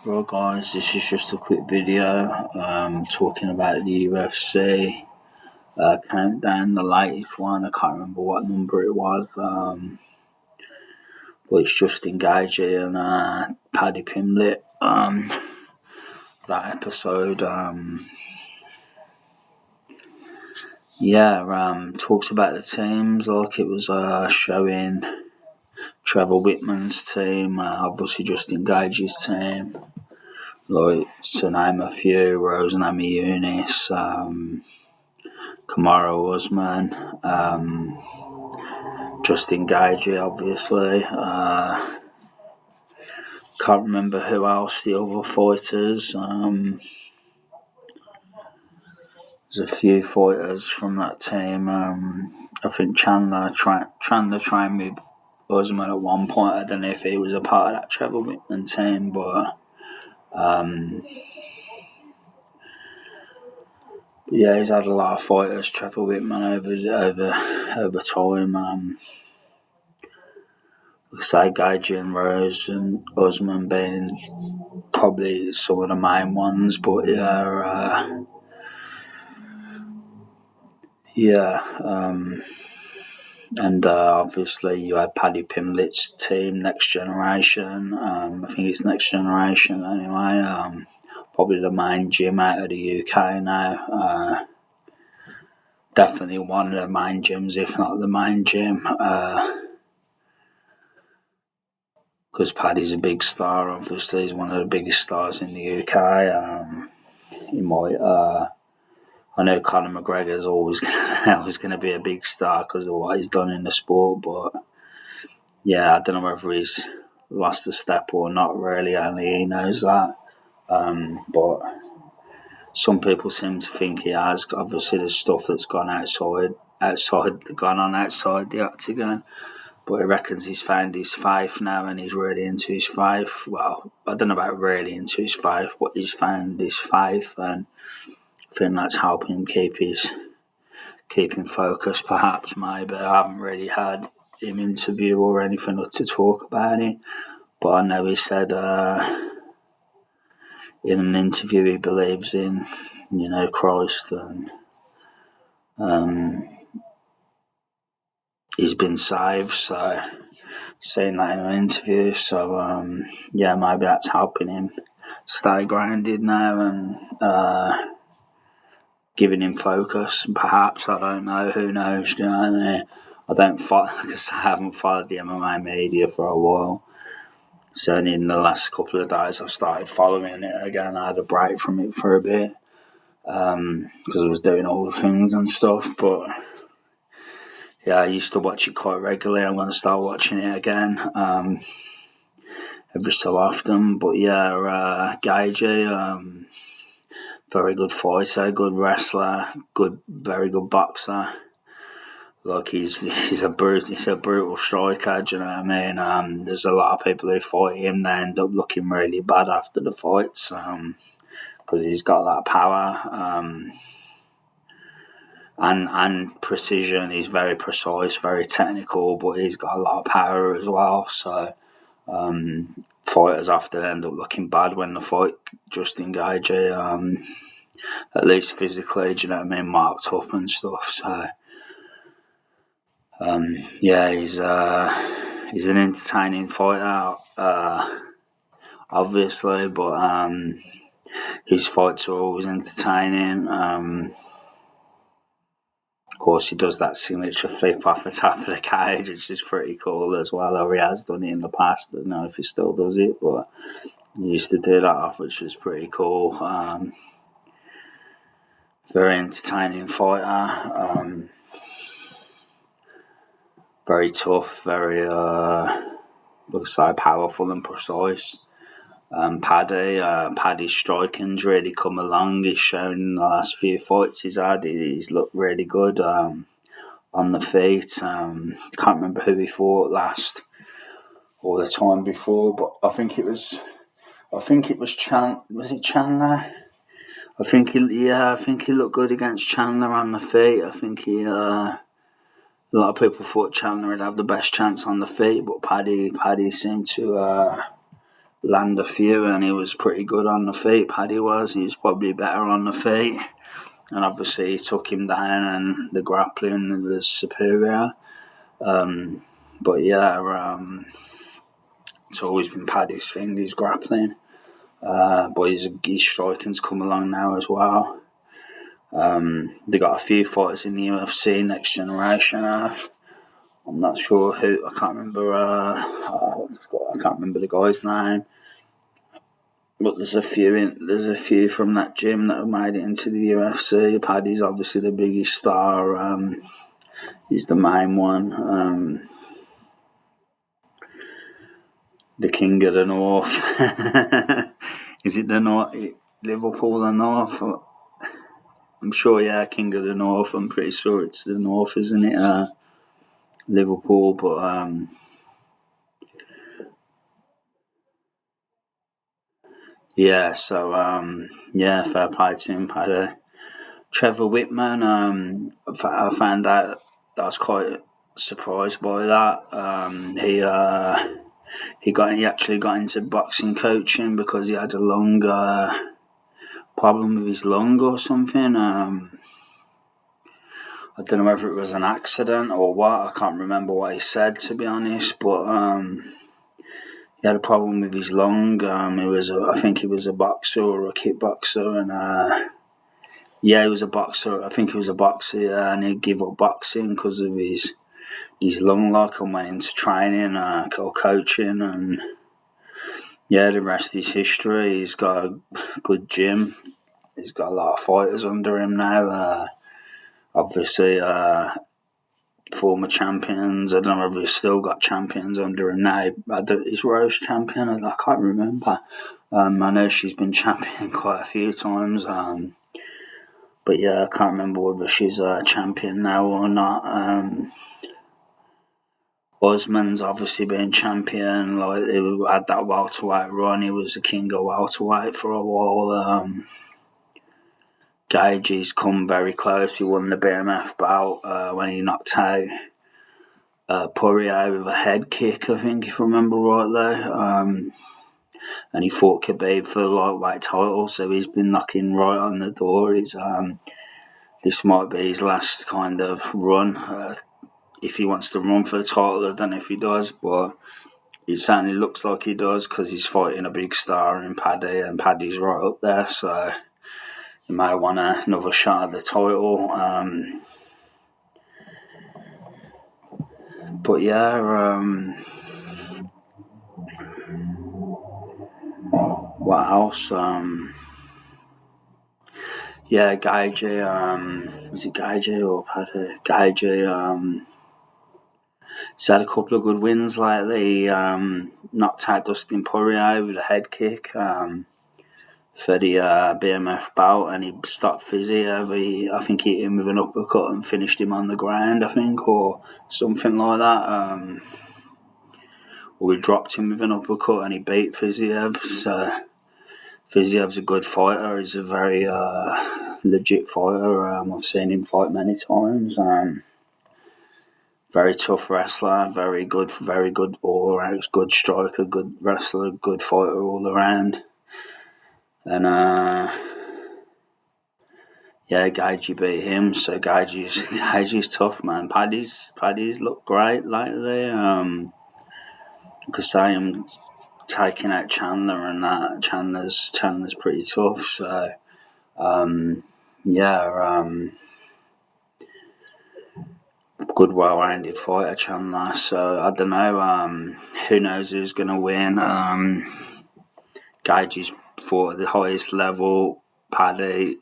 Right guys, this is just a quick video talking about the UFC countdown, the latest one. I can't remember what number it was, but it's Justin Gaethje and Paddy Pimblett. That episode, talks about the teams like it was showing Trevor Whitman's team, obviously Justin Gaethje's team. Like, to name a few, Rose Namajunas, Kamaru Usman, Justin Gaethje, obviously. Can't remember who else, the other fighters. There's a few fighters from that team. I think Chandler trained with Usman at one point. I don't know if he was a part of that Trevor Whitman team, but yeah, he's had a lot of fighters, Trevor Whitman, over time. Like I say, Gaethje and Rose and Usman being probably some of the main ones, but and obviously you had Paddy Pimblett's team, Next Generation. I think it's Next Generation anyway. Probably the main gym out of the UK now. Definitely one of the main gyms, if not the main gym. Because Paddy's a big star, obviously. He's one of the biggest stars in the UK. He might... I know Conor McGregor is always going to be a big star because of what he's done in the sport, but yeah, I don't know whether he's lost a step or not. Really, only he knows that. But some people seem to think he has. Obviously, there's stuff that's gone on outside the octagon. But he reckons he's found his faith now, and he's really into his faith. Well, I don't know about really into his faith, but he's found his faith, and I think that's helping him keep him focused, perhaps, maybe. I haven't really had him interview or anything to talk about it, but I know he said in an interview he believes in, Christ, and he's been saved, so saying that in an interview, so maybe that's helping him stay grounded now and giving him focus, perhaps. I don't know, who knows, do you know what I mean? I haven't followed the MMA media for a while. So only in the last couple of days I've started following it again. I had a break from it for a bit because I was doing all the things and stuff, but yeah, I used to watch it quite regularly. I'm going to start watching it again every so often. But yeah, Gaethje, very good fighter, good wrestler, very good boxer. Like he's a brutal striker. Do you know what I mean? There's a lot of people who fight him. They end up looking really bad after the fights because he's got that power and precision. He's very precise, very technical, but he's got a lot of power as well. So fighters often end up looking bad when they fight Justin Gaethje, at least physically, do you know what I mean, marked up and stuff. So he's an entertaining fighter, obviously, but his fights are always entertaining. Of course, he does that signature flip off the top of the cage, which is pretty cool as well, or he has done it in the past. I don't know if he still does it, but he used to do that off, which was pretty cool. Very entertaining fighter. Very tough, very, looks like powerful and precise. Paddy's striking's really come along. He's shown in the last few fights he's had. He's looked really good on the feet. Can't remember who he fought last or the time before, but I think it was Chandler. Was it Chandler? I think he looked good against Chandler on the feet. I think a lot of people thought Chandler would have the best chance on the feet, but Paddy seemed to land a few, and he was pretty good on the feet. Paddy was. He was probably better on the feet, and obviously he took him down, and the grappling was superior. But yeah, it's always been Paddy's thing, his grappling. But his striking's come along now as well. They got a few fighters in the UFC, next generation. I'm not sure who. I can't remember. I can't remember the guy's name. But there's a few from that gym that have made it into the UFC. Paddy's obviously the biggest star. He's the main one. The King of the North. Is it the North? Liverpool the North? I'm sure, yeah, King of the North. I'm pretty sure it's the North, isn't it? Liverpool, but yeah. So yeah, fair play to him, Paddy. Trevor Whitman. I found out I was quite surprised by that. He actually got into boxing coaching because he had a lung problem with his lung or something. I don't know whether it was an accident or what. I can't remember what he said, to be honest. But he had a problem with his lung. I think he was a boxer or a kickboxer, and yeah, he was a boxer. I think he was a boxer, yeah, and he gave up boxing because of his lung lock and went into training or coaching, and yeah, the rest is history. He's got a good gym. He's got a lot of fighters under him now. Obviously, former champions. I don't know if he's still got champions under him now. Is Rose champion? I can't remember. I know she's been champion quite a few times. But yeah, I can't remember whether she's a champion now or not. Usman's obviously been champion. Like, he had that welterweight run. He was the king of welterweight for a while. Gaethje's come very close. He won the BMF bout when he knocked out Pereira with a head kick, I think, if I remember rightly. And he fought Khabib for the lightweight title, so he's been knocking right on the door. This might be his last kind of run. If he wants to run for the title, I don't know if he does, but it certainly looks like he does because he's fighting a big star in Paddy, and Paddy's right up there, so he may want another shot at the title. But yeah, what else? Yeah, Gaethje. Was it Gaethje or Paddy? Gaethje. He's had a couple of good wins lately. He knocked out Dustin Poirier with a head kick for the BMF bout, and he stopped Fiziev. I think he hit him with an uppercut and finished him on the ground, I think, or something like that. Or he dropped him with an uppercut and he beat Fiziev. So Fiziev's a good fighter. He's a very legit fighter. I've seen him fight many times. Very tough wrestler, very good all around, good striker, good wrestler, good fighter all around. And yeah, Gaethje beat him, so Gaethje's tough, man. Paddy's looked great lately. Because I am taking out Chandler, and that Chandler's pretty tough. So yeah. Good, well-rounded fighter, Chandler. So I don't know. Who knows who's going to win? Gaethje's fought at the highest level. Paddy's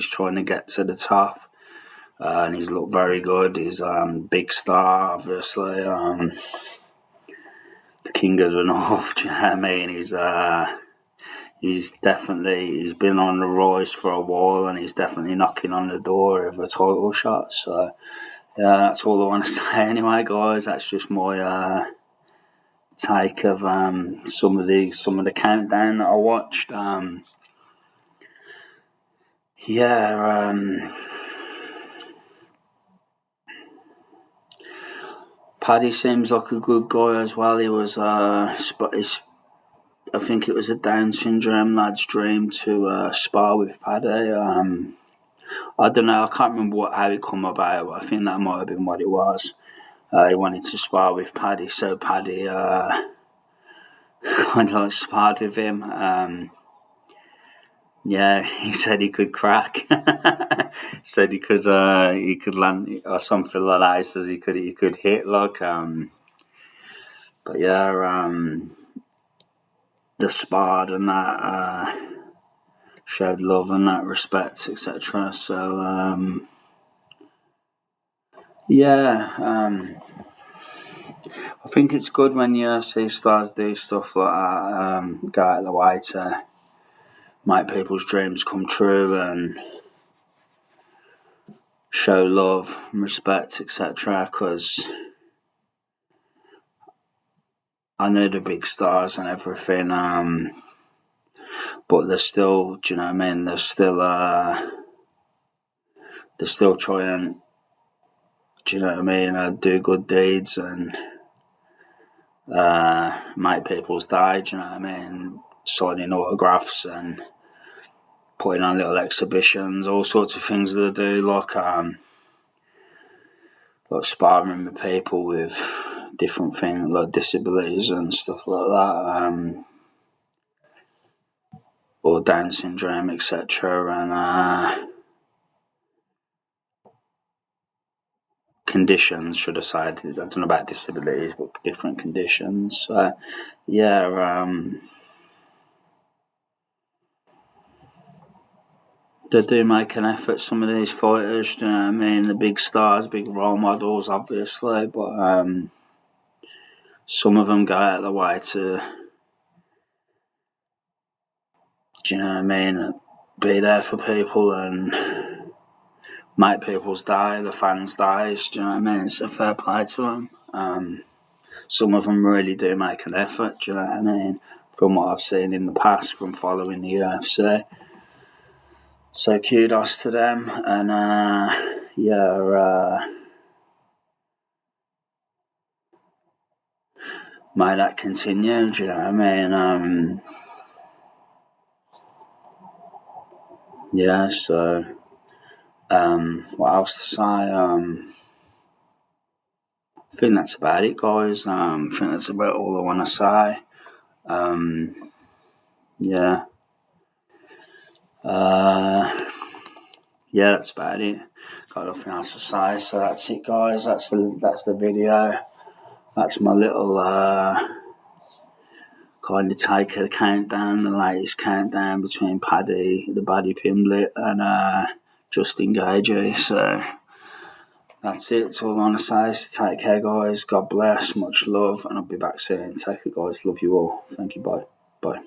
trying to get to the top, and he's looked very good. He's big star, obviously. The king of the North. Do you know what I mean? He's been on the rise for a while, and he's definitely knocking on the door of a title shot. So. Yeah, that's all I want to say anyway, guys. That's just my take of some of the countdown that I watched. Paddy seems like a good guy as well. He was I think it was a Down syndrome lad's dream to spar with Paddy. I don't know. I can't remember how it come about. I think that might have been what it was. He wanted to spar with Paddy, so Paddy kind of like sparred with him. Yeah, he said he could crack. Said he could land or something like that. He says he could hit like. But yeah, the sparred and that showed love and that respect, etc. So yeah. I think it's good when you see stars do stuff like that, go out of the way to make people's dreams come true and show love and respect, etc. Because I know the big stars and everything, but they're still, do you know what I mean? They're still trying, do you know what I mean? Do good deeds and make people's day, do you know what I mean? Signing autographs and putting on little exhibitions, all sorts of things that they do, like sparring with people with different things, like disabilities and stuff like that, or Down syndrome, etc. And conditions, should I say? I don't know about disabilities, but different conditions. Yeah. They do make an effort, some of these fighters, do you know what I mean? The big stars, big role models, obviously, but some of them go out of the way to, do you know what I mean, be there for people and make people's day, the fans' days, do you know what I mean? It's a fair play to them. Some of them really do make an effort, do you know what I mean? From what I've seen in the past, from following the UFC. So kudos to them, and may that continue, do you know what I mean? Yeah, so what else to say? I think that's about it, guys. I think that's about all I want to say. Yeah. Yeah, that's about it. Got nothing else to say, so that's it, guys. That's the video. That's my little kind of take a countdown, the latest countdown between Paddy, the Paddy Pimblett, and Justin Gaethje. So that's it. It's all I want to say. So take care, guys. God bless. Much love, and I'll be back soon. Take care, guys. Love you all. Thank you. Bye. Bye.